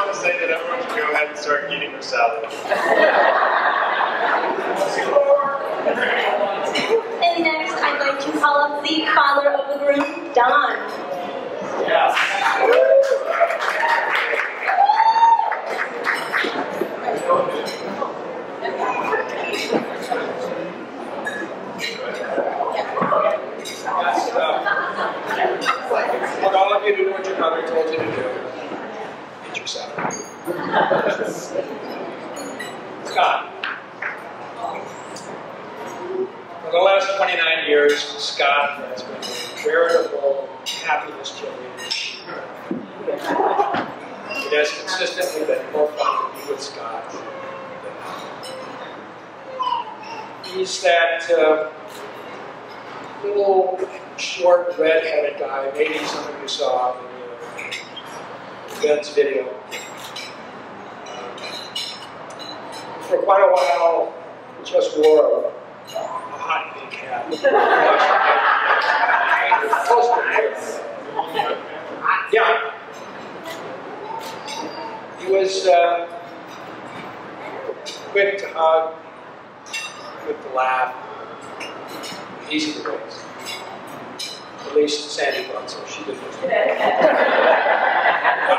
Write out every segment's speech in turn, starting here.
to say that everyone should go ahead and start eating their salad. And next, I'd like to call up the father of the groom, Don. Yes. I want all of you to do what your mother told you to do. Eat your salad. Scott. For the last 29 years, Scott has been a veritable happiness generation. It has consistently been more fun to be with Scott. He's that little short red-headed guy, maybe some of you saw in Ben's video. For quite a while, he just wore a hot pink hat. Yeah. He was quick to hug, quick to laugh, easy to raise. At least Sandy thought so. She didn't.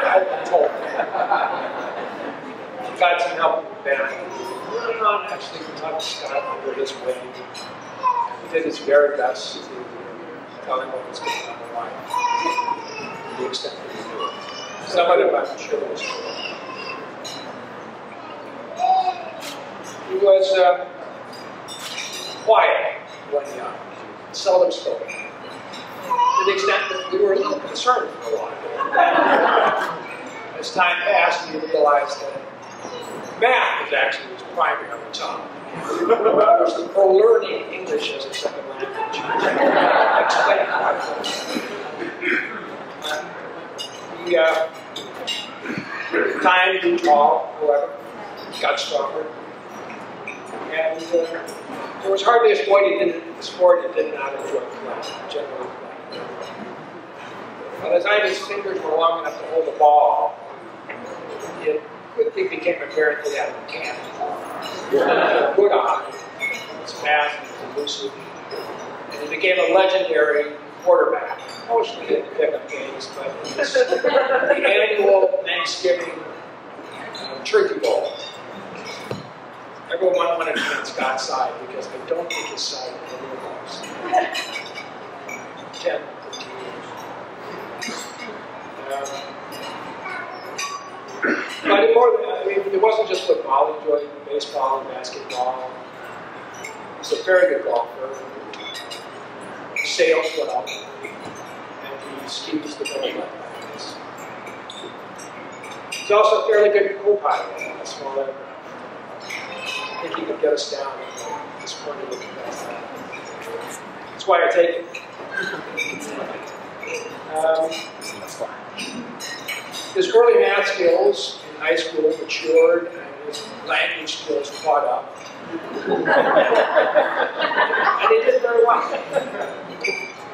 I've been told that. She got some help with Ben. Early on, actually, we talked to Scott under his wing. He did his very best to tell him what was going on in life, to the extent that he knew it. Some of it, I'm sure, was true. He was quiet when young, seldom spoke. To the extent that we were a little concerned for a while. As time passed, we realized that math was actually his primary tongue. Or learning English as a second language. Explain time grew tall, however, got stronger. And there was hardly a sport he did not enjoy playing, generally playing. By the time his fingers were long enough to hold the ball, it quickly became apparent that he had a cannon. Good eye, his fast and elusive, and he became a legendary quarterback. Mostly in the pickup games, but it was the annual Thanksgiving Turkey Bowl. Everyone wanted to be on Scott's side because I don't think his side ever lost. 10, 15 years. But it wasn't just football. He enjoyed baseball and basketball. He's a very good golfer. He sails well. And he skis the very well. He's also a fairly good co-pilot on a small aircraft. I think he could get us down at this point of the best. That's why I take it. His early math skills in high school matured and his language skills caught up. And he did very well. He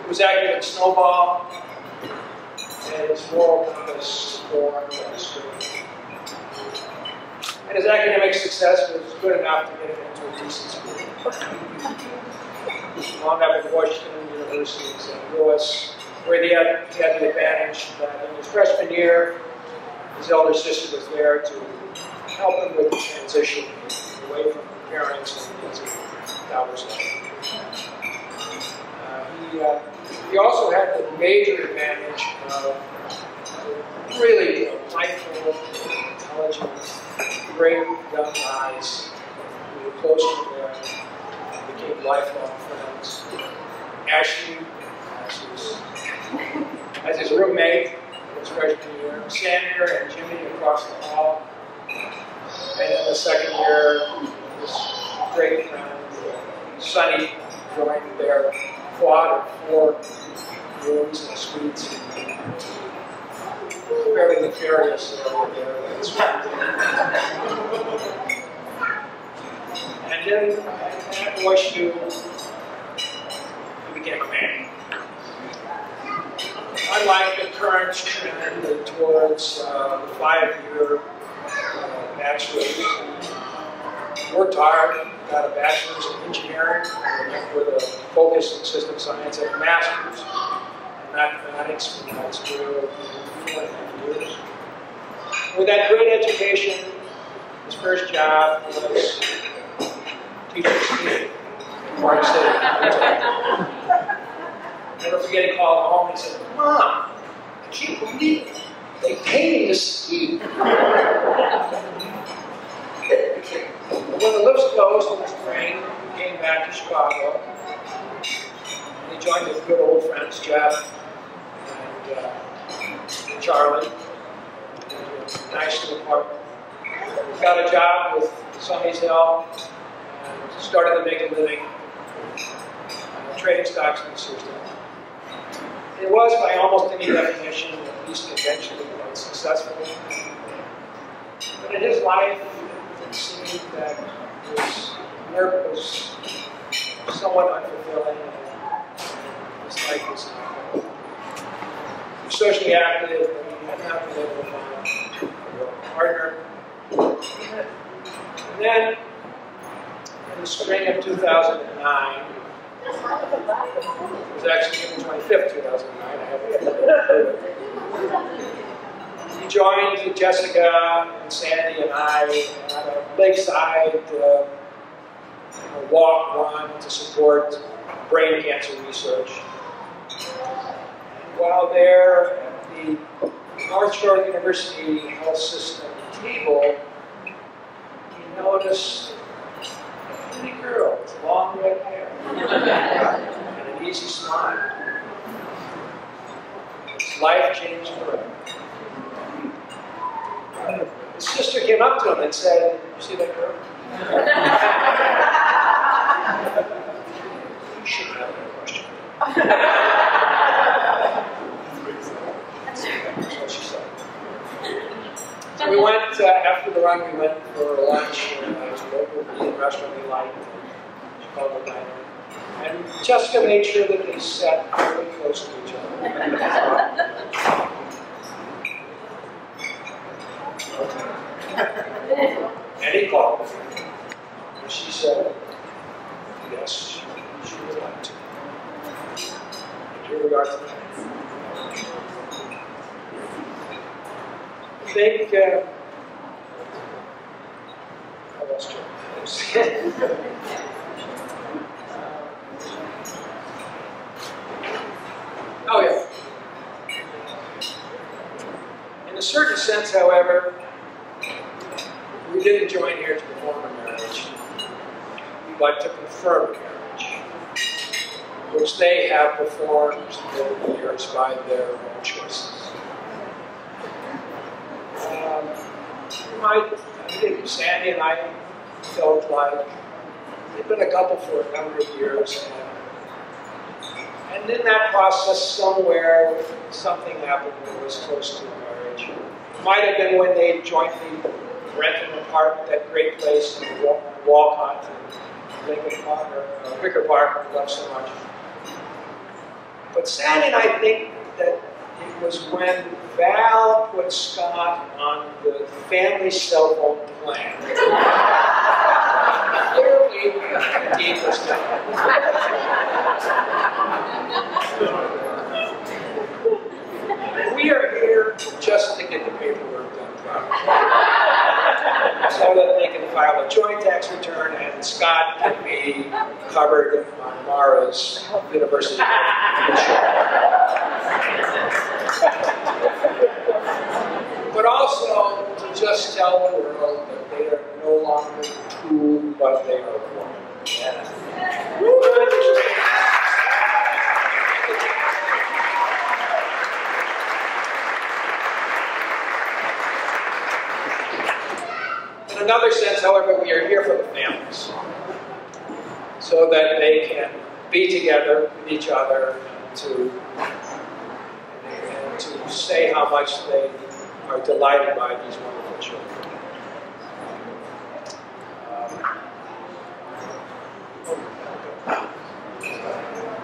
was active in snowball, and his moral compass formed and straight. And his academic success was good enough to get him into a decent school. He wound up at Washington University in St. Louis, where he had the advantage that in his freshman year, his elder sister was there to help him with the transition away from her parents and into Dauber's life. He also had the major advantage of really delightful, intelligent, great young guys who were close to them, became lifelong friends. Ashley, as his roommate in his freshman year, Sandra and Jimmy across the hall, and in the second year, his great friend, Sonny, joined their quad of 4 rooms and suites. Fairly nefarious over there. And then at WashU, he became a man. didn't like the current trend towards the 5-year bachelor's. Worked hard, got a bachelor's in engineering with a focus in system science, and a master's in mathematics from high school for 4.5 years. With that great education, his first job was teaching skiing in Park City. Never forget, he called home and said, "Mom, I can't believe it. They pay me to ski." When the lifts closed in the spring, he came back to Chicago. He joined his good old friends, Jeff and Charlie. Nice little apartment. Got a job with Sonny's Hill and started to make a living trading stocks in the system. It was, by almost any definition, at least conventionally, quite successful. But in his life, it seemed that his work was somewhat unfulfilling, and his life was socially active, and he had not been able to find a partner. And then, in the spring of 2009, it was actually June 25th, 2009, I haven't heard it. He joined Jessica and Sandy and I on a lakeside walk run to support brain cancer research. And while there at the North Shore University Health System table, he noticed a pretty girl with long red hair and an easy smile. His life changed forever. His sister came up to him and said, "You see that girl? You should have that question." That's what she said. So we went, after the run, we went for lunch at a local Indian restaurant we liked, Chicago Diner. And Jessica made sure that they sat very close to each other. And he called. And she said, "Yes, she would like to." In regard to that, I think, I lost your oh, yeah. In a certain sense, however, we didn't join here to perform a marriage, but to confirm a marriage, which they have performed over the years by their own choices. I think Sandy and I felt like they'd been a couple for a number of years, and in that process, somewhere, something happened that was close to a marriage. It might have been when they jointly rented an apartment, that great place in Walcott, Lincoln Park, or Wicker Park, we loved so much. But Sandy and I think that it was when Val put Scott on the family cell phone plan. Clearly, the deed was done. We are here just to get the paperwork done properly, so that they can file a joint tax return and Scott can be covered on Mara's University but also to just tell the world that they are no longer two, but they are one. Yeah. In another sense, however, we are here for the families, so that they can be together with each other and to say how much they are delighted by these wonderful children.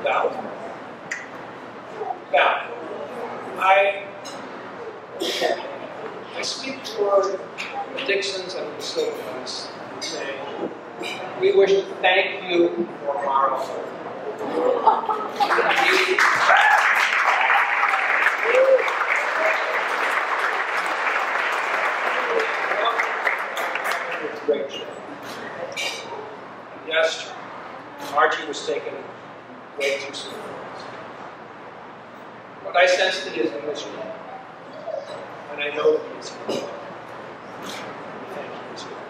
Val, I speak for the Dixons and the Silvermans, saying, we wish to thank you for our effort. Great job. Yes, Archie was taken way too soon. But I sensed it is in this room. And I know that he is here. Thank you as well.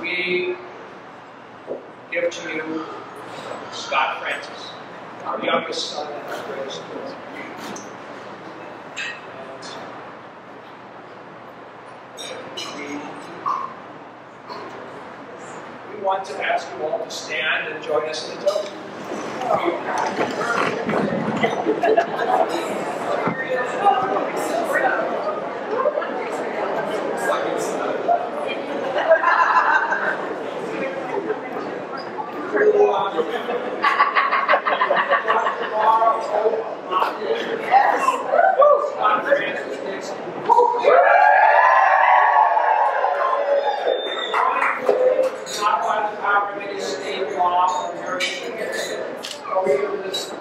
We give to you Scott Francis, our youngest son and our greatest daughter. We want to ask you all to stand and join us in the toast. Not by the power of any state law or jurisdiction, or even this